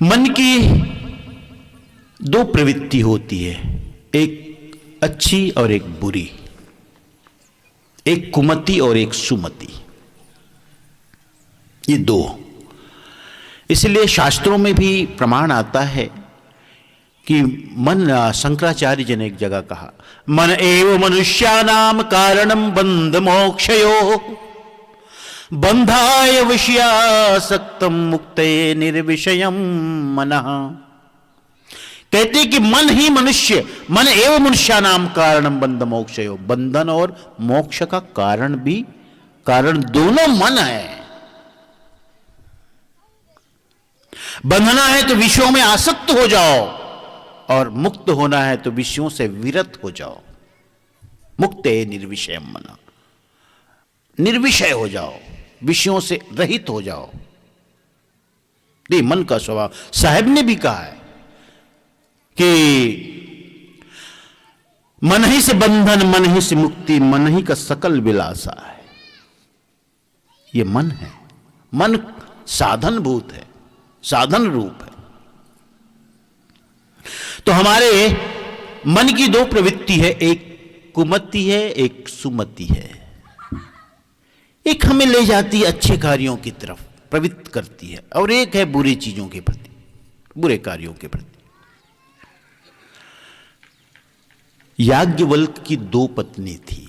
मन की दो प्रवृत्ति होती है, एक अच्छी और एक बुरी, एक कुमति और एक सुमति। ये दो, इसलिए शास्त्रों में भी प्रमाण आता है कि मन, शंकराचार्य जी ने एक जगह कहा, मन एव मनुष्यानाम कारणम बंध मोक्षयो बंधाय विषयासक्तम मुक्ते निर्विषयम मनः। कहते कि मन ही मनुष्य, मन एव मनुष्यानाम कारणम बंध मोक्षयो, बंधन और मोक्ष का कारण भी, कारण दोनों मन है। बंधना है तो विषयों में आसक्त हो जाओ, और मुक्त होना है तो विषयों से विरत हो जाओ। मुक्ते निर्विषय मना, निर्विषय हो जाओ, विषयों से रहित हो जाओ। ये मन का स्वभाव। साहब ने भी कहा है कि मन ही से बंधन, मन ही से मुक्ति, मन ही का सकल विलासा है। ये मन है, मन साधन भूत है, साधन रूप है। तो हमारे मन की दो प्रवृत्ति है, एक कुमति है, एक सुमति है। एक हमें ले जाती है अच्छे कार्यों की तरफ, प्रवृत्त करती है, और एक है बुरी चीजों के प्रति, बुरे कार्यों के प्रति। याज्ञवल्क्य की दो पत्नी थी,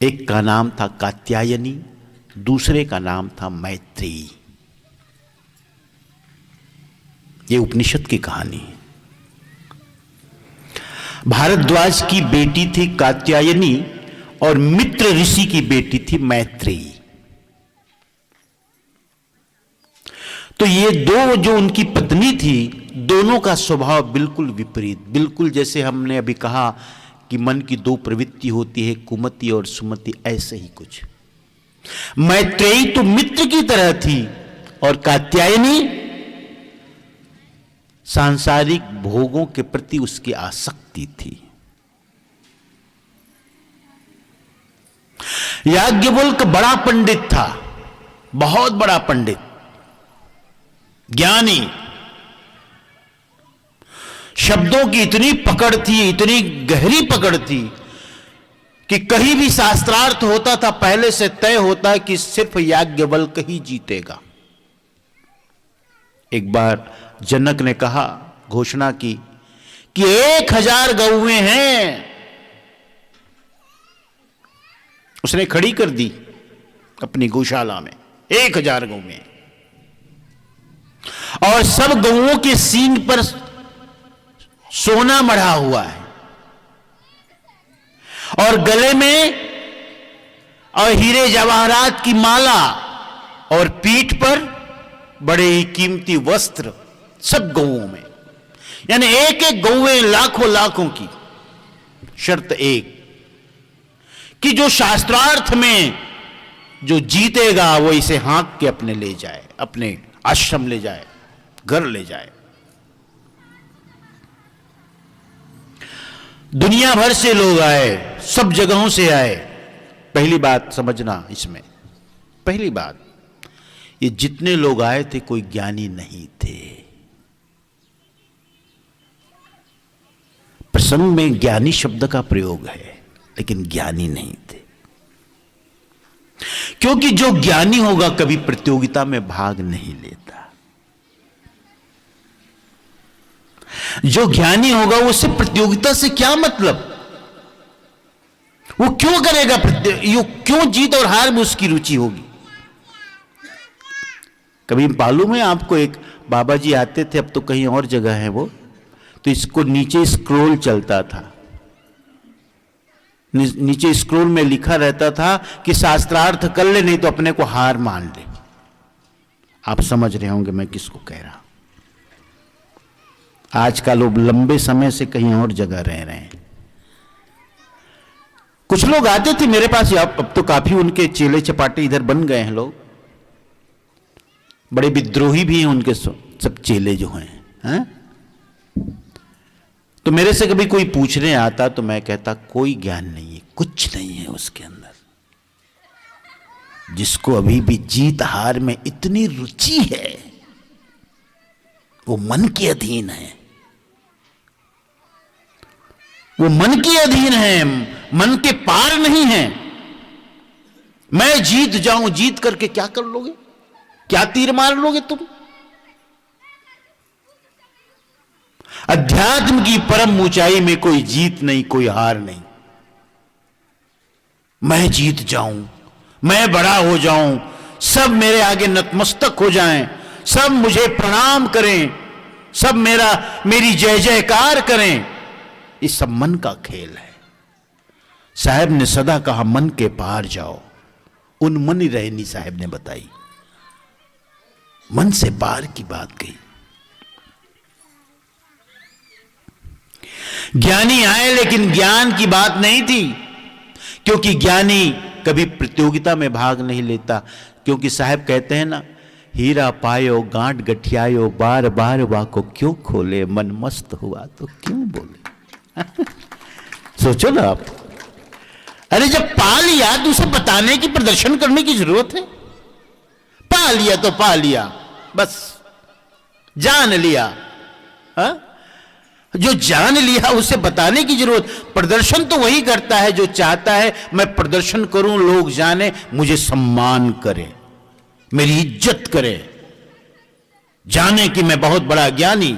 एक का नाम था कात्यायनी, दूसरे का नाम था मैत्रेयी। ये उपनिषद की कहानी है। भारद्वाज की बेटी थी कात्यायनी और मित्र ऋषि की बेटी थी मैत्रेयी। तो ये दो जो उनकी पत्नी थी, दोनों का स्वभाव बिल्कुल विपरीत, बिल्कुल जैसे हमने अभी कहा कि मन की दो प्रवृत्ति होती है, कुमति और सुमति, ऐसे ही कुछ। मैत्रेयी तो मित्र की तरह थी और कात्यायनी सांसारिक भोगों के प्रति उसकी आसक्ति थी। याज्ञवल्क्य बड़ा पंडित था, बहुत बड़ा पंडित, ज्ञानी, शब्दों की इतनी पकड़ थी, इतनी गहरी पकड़ थी कि कहीं भी शास्त्रार्थ होता था, पहले से तय होता कि सिर्फ याज्ञवल्क्य ही जीतेगा। एक बार जनक ने कहा, घोषणा की कि 1000 गौएं हैं। उसने खड़ी कर दी अपनी गौशाला में 1000 गौएं, और सब गौओं के सींग पर सोना मढ़ा हुआ है, और गले में और हीरे जवाहरात की माला, और पीठ पर बड़े ही कीमती वस्त्र, सब गौओं में। यानी एक एक गौएं लाखों लाखों की। शर्त एक कि जो शास्त्रार्थ में जो जीतेगा वो इसे हाँक के अपने ले जाए, अपने आश्रम ले जाए, घर ले जाए। दुनिया भर से लोग आए, सब जगहों से आए। पहली बात समझना इसमें, पहली बात, ये जितने लोग आए थे कोई ज्ञानी नहीं थे। प्रसंग में ज्ञानी शब्द का प्रयोग है, लेकिन ज्ञानी नहीं थे। क्योंकि जो ज्ञानी होगा कभी प्रतियोगिता में भाग नहीं लेता। जो ज्ञानी होगा उससे प्रतियोगिता से क्या मतलब, वो क्यों करेगा क्यों जीत और हार में उसकी रुचि होगी। कभी मालूम है आपको, एक बाबा जी आते थे, अब तो कहीं और जगह है वो, तो इसको नीचे स्क्रॉल चलता था, नीचे स्क्रॉल में लिखा रहता था कि शास्त्रार्थ कर ले, नहीं तो अपने को हार मान ले। आप समझ रहे होंगे मैं किसको कह रहा हूं। आजकल लोग लंबे समय से कहीं और जगह रह रहे हैं। कुछ लोग आते थे मेरे पास, अब तो काफी उनके चेले चपाटे इधर बन गए हैं लोग, बड़े विद्रोही भी हैं उनके सब चेले जो हैं। तो मेरे से कभी कोई पूछने आता तो मैं कहता कोई ज्ञान नहीं है, कुछ नहीं है उसके अंदर। जिसको अभी भी जीत हार में इतनी रुचि है, वो मन के अधीन है, वो मन के अधीन है, मन के पार नहीं है। मैं जीत जाऊं, जीत करके क्या कर लोगे, क्या तीर मार लोगे तुम? अध्यात्म की परम ऊंचाई में कोई जीत नहीं, कोई हार नहीं। मैं जीत जाऊं, मैं बड़ा हो जाऊं, सब मेरे आगे नतमस्तक हो जाएं, सब मुझे प्रणाम करें, सब मेरी जय जयकार करें, ये सब मन का खेल है। साहब ने सदा कहा मन के पार जाओ, उन्मनी रहनी साहब ने बताई, मन से पार की बात कही। ज्ञानी आए लेकिन ज्ञान की बात नहीं थी, क्योंकि ज्ञानी कभी प्रतियोगिता में भाग नहीं लेता। क्योंकि साहब कहते हैं ना, हीरा पायो गांठ गठियायो, बार बार वाको क्यों खोले, मन मस्त हुआ तो क्यों बोले। सोचो ना आप, अरे जब पा लिया तो उसे बताने की, प्रदर्शन करने की जरूरत है? पा लिया तो पा लिया, बस जान लिया। हा? जो जान लिया उसे बताने की जरूरत, प्रदर्शन तो वही करता है जो चाहता है मैं प्रदर्शन करूं, लोग जाने, मुझे सम्मान करें, मेरी इज्जत करें, जाने कि मैं बहुत बड़ा ज्ञानी।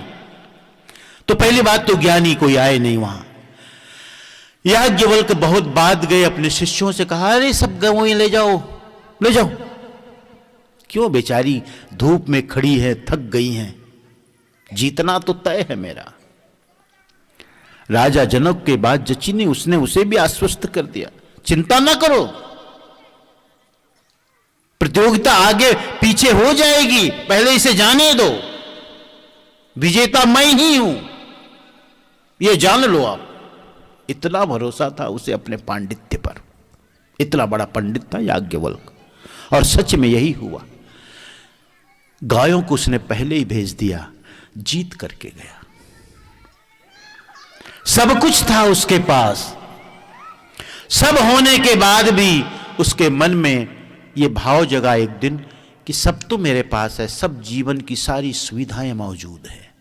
तो पहली बात तो ज्ञानी कोई आए नहीं वहां। याज्ञवल्क्य बहुत बाद गए, अपने शिष्यों से कहा अरे सब गवों ले जाओ, ले जाओ। क्यों, बेचारी धूप में खड़ी है, थक गई हैं, जीतना तो तय है मेरा। राजा जनक के बाद जची ने उसे भी आश्वस्त कर दिया, चिंता ना करो, प्रतियोगिता आगे पीछे हो जाएगी, पहले इसे जाने दो, विजेता मैं ही हूं, यह जान लो आप। इतना भरोसा था उसे अपने पांडित्य पर, इतना बड़ा पंडित था याज्ञवल्क्य, और सच में यही हुआ। गायों को उसने पहले ही भेज दिया, जीत करके गया, सब कुछ था उसके पास। सब होने के बाद भी उसके मन में यह भाव जगा एक दिन कि सब तो मेरे पास है, सब जीवन की सारी सुविधाएं मौजूद है।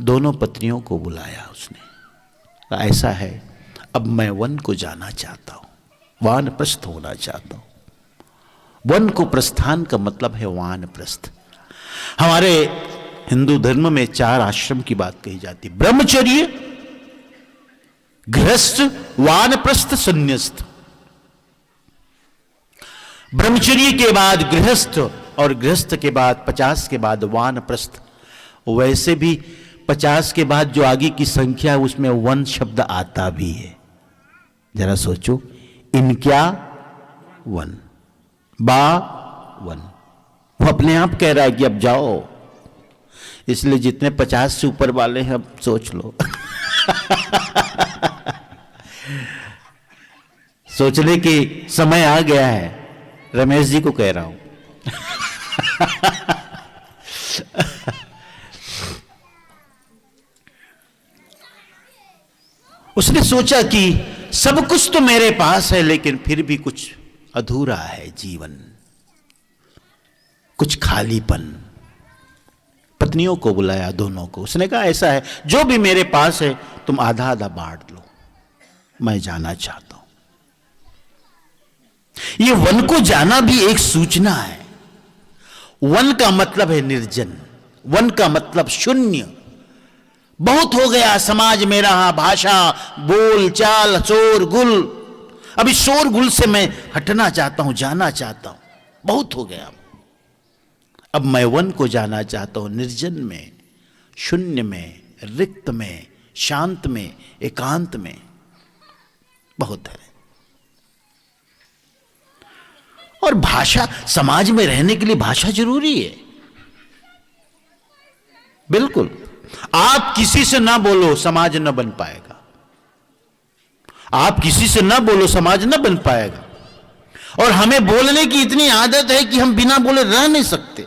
दोनों पत्नियों को बुलाया उसने, ऐसा है अब मैं वन को जाना चाहता हूं, वानप्रस्थ होना चाहता हूं। वन को प्रस्थान का मतलब है वानप्रस्थ। हमारे हिंदू धर्म में 4 आश्रम की बात कही जाती, ब्रह्मचर्य, गृहस्थ, वानप्रस्थ, संन्यस्त। ब्रह्मचर्य के बाद गृहस्थ, और गृहस्थ के बाद 50 के बाद वानप्रस्थ। वैसे भी 50 के बाद जो आगे की संख्या है उसमें वन शब्द आता भी है। जरा सोचो, इनक्या वन, बा वन, वो अपने आप कह रहा है कि अब जाओ। इसलिए जितने 50 से ऊपर वाले हैं अब सोच लो। सोचने की समय आ गया है, रमेश जी को कह रहा हूं। उसने सोचा कि सब कुछ तो मेरे पास है, लेकिन फिर भी कुछ अधूरा है जीवन, कुछ खालीपन। पत्नियों को बुलाया, दोनों को। उसने कहा ऐसा है, जो भी मेरे पास है तुम आधा आधा बांट लो, मैं जाना चाहता हूं। ये वन को जाना भी एक सूचना है। वन का मतलब है निर्जन, वन का मतलब शून्य। बहुत हो गया समाज में रहा, भाषा, बोल चाल, शोर गुल। अब इस शोर गुल से मैं हटना चाहता हूं, जाना चाहता हूं, बहुत हो गया। अब मैं वन को जाना चाहता हूं, निर्जन में, शून्य में, रिक्त में, शांत में, एकांत में। बहुत है। और भाषा, समाज में रहने के लिए भाषा जरूरी है, बिल्कुल। आप किसी से ना बोलो, समाज न बन पाएगा। आप किसी से ना बोलो, समाज न बन पाएगा। और हमें बोलने की इतनी आदत है कि हम बिना बोले रह नहीं सकते।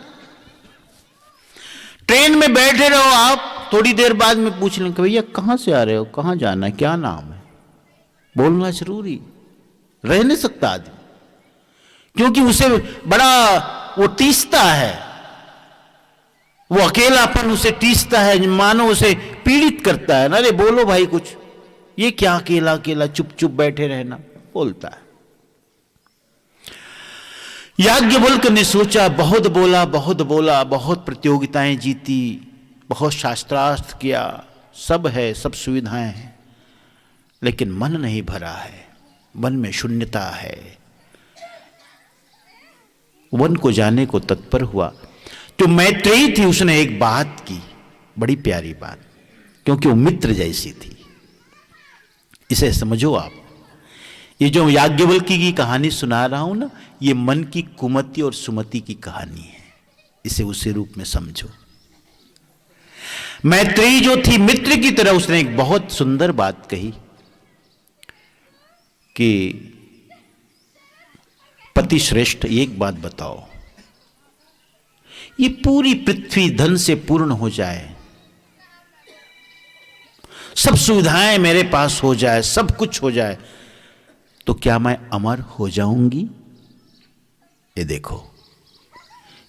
ट्रेन में बैठे रहो आप, थोड़ी देर बाद में पूछ लें कि भैया कहां से आ रहे हो, कहां जाना है, क्या नाम है। बोलना जरूरी, रह नहीं सकता आदमी, क्योंकि उसे बड़ा वो टीसता है। वो अकेलापन उसे टीसता है, मानो उसे पीड़ित करता है। अरे बोलो भाई कुछ, ये क्या अकेला अकेला चुप चुप बैठे रहना, बोलता है। याज्ञवल्क्य ने सोचा, बहुत बोला बहुत बोला, बहुत प्रतियोगिताएं जीती, बहुत शास्त्रार्थ किया, सब है, सब सुविधाएं हैं, लेकिन मन नहीं भरा है, मन में शून्यता है। वन को जाने को तत्पर हुआ। जो मैत्रेयी थी उसने एक बात की, बड़ी प्यारी बात, क्योंकि वो मित्र जैसी थी। इसे समझो आप, ये जो याज्ञवल्क्य की कहानी सुना रहा हूं ना, ये मन की कुमति और सुमति की कहानी है। इसे उसी रूप में समझो। मैत्रेयी जो थी मित्र की तरह, उसने एक बहुत सुंदर बात कही कि पति श्रेष्ठ, एक बात बताओ, ये पूरी पृथ्वी धन से पूर्ण हो जाए, सब सुविधाएं मेरे पास हो जाए, सब कुछ हो जाए, तो क्या मैं अमर हो जाऊंगी? ये देखो,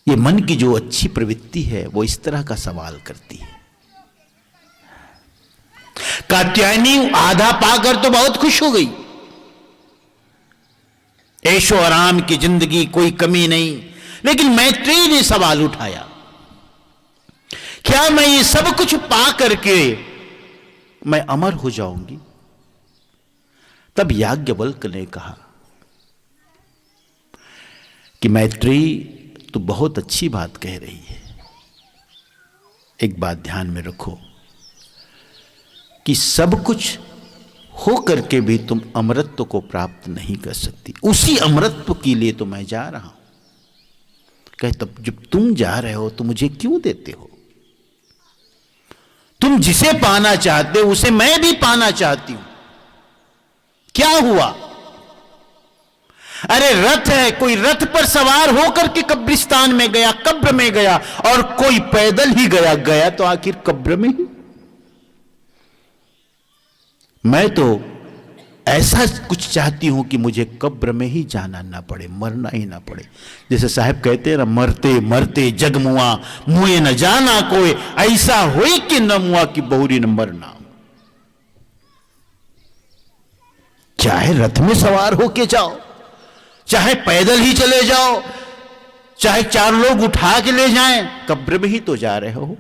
ये मन की जो अच्छी प्रवृत्ति है वो इस तरह का सवाल करती है। कात्यायनी आधा पाकर तो बहुत खुश हो गई, ऐशो आराम की जिंदगी, कोई कमी नहीं। लेकिन मैत्रेयी ने सवाल उठाया, क्या मैं ये सब कुछ पा करके मैं अमर हो जाऊंगी? तब याज्ञवल्क्य ने कहा कि मैत्रेयी, तू बहुत अच्छी बात कह रही है। एक बात ध्यान में रखो कि सब कुछ हो करके भी तुम अमरत्व को प्राप्त नहीं कर सकती। उसी अमरत्व के लिए तो मैं जा रहा हूं। कहे, तब जब तुम जा रहे हो तो मुझे क्यों देते हो? तुम जिसे पाना चाहते हो उसे मैं भी पाना चाहती हूं। क्या हुआ? अरे रथ है, कोई रथ पर सवार होकर के कब्रिस्तान में गया, कब्र में गया, और कोई पैदल ही गया। गया तो आखिर कब्र में ही। मैं तो ऐसा कुछ चाहती हूं कि मुझे कब्र में ही जाना ना पड़े, मरना ही ना पड़े। जैसे साहब कहते हैं ना, मरते मरते जग मुआ, मुए न जाना कोई, ऐसा होए कि न मुआ कि बहुरी न मरना। चाहे रथ में सवार होके जाओ, चाहे पैदल ही चले जाओ, चाहे 4 लोग उठा के ले जाएं, कब्र में ही तो जा रहे हो,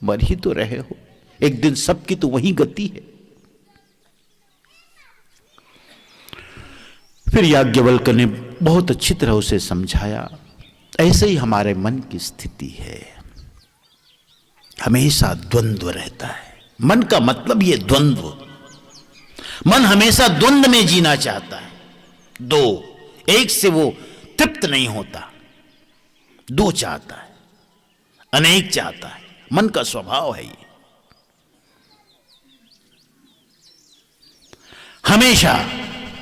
मर ही तो रहे हो। एक दिन सबकी तो वही गति है। फिर याज्ञवल्क्य ने बहुत अच्छी तरह उसे समझाया, ऐसे ही हमारे मन की स्थिति है, हमेशा द्वंद्व रहता है। मन का मतलब ये द्वंद्व, मन हमेशा द्वंद्व में जीना चाहता है। दो, एक से वो तृप्त नहीं होता, दो चाहता है, अनेक चाहता है। मन का स्वभाव है ये। हमेशा